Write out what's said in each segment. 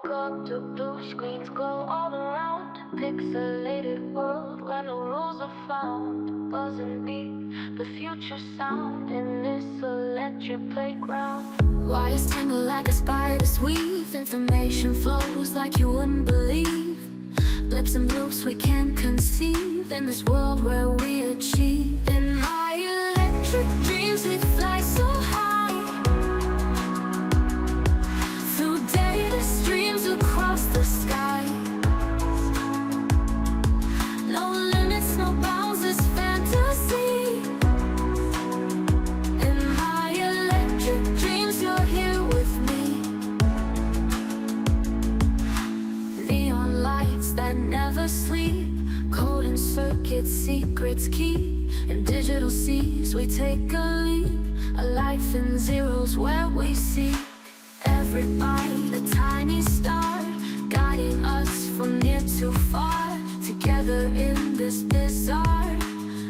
Woke up to blue screens glow all around. Pixelated world where no rules are found. Buzzing beat, the future sound in this electric playground. Wires tangle like a spider's weave. Information flows like you wouldn't believe. Blips and bloops we can't conceive. In this world where we achieve. In my electric dreams we fly so high, through data streams across the sky. No limits, no bounds, this fantasy. In my electric dreams you're here with me. Neon lights that never sleep, code and circuits, secrets keep. In digital seas we take a leap, a life in zeros where we seek. Every bite a tiny star, guiding us from near to far. Together in this bizarre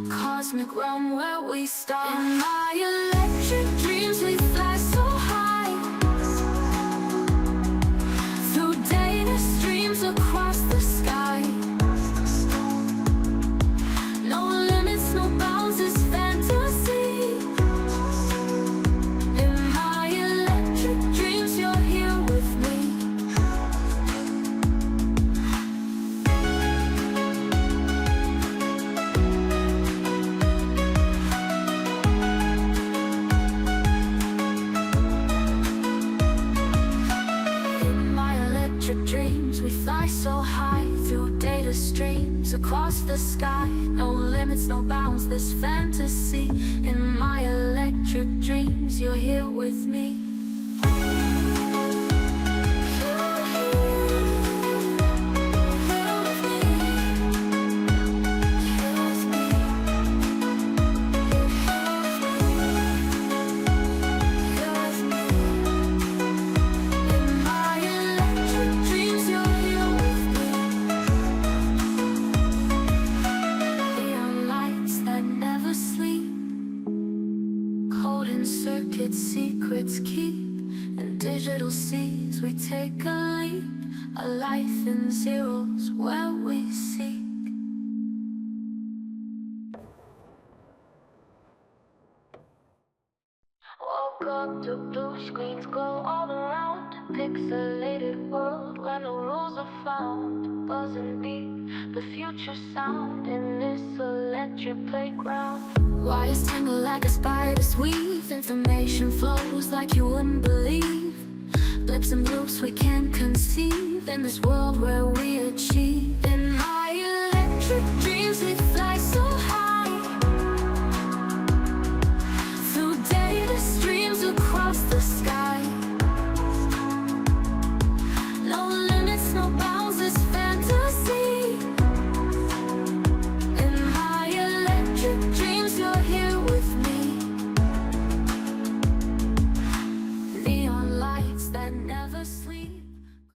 cosmic realm where we start. In my electric dreams we fly so high, through data streams across the sky. No limits, no bounds, this fantasy. In my electric dreams you're here with me. In my electric dreams we fly so high, through data streams across the sky. No limits, no bounds, this fantasy. In my electric dreams you're here with me. Circuits, secrets keep. In digital seas we take a leap, a life in zeros where we seek. Woke up to blue screens glow all around. Pixelated world where no rules are found. Buzzing beat, the future sound in this electric playground. Wires tangle like a spider's weave. Information flows like you wouldn't believe. Blips and bloops we can't conceive. In this world where we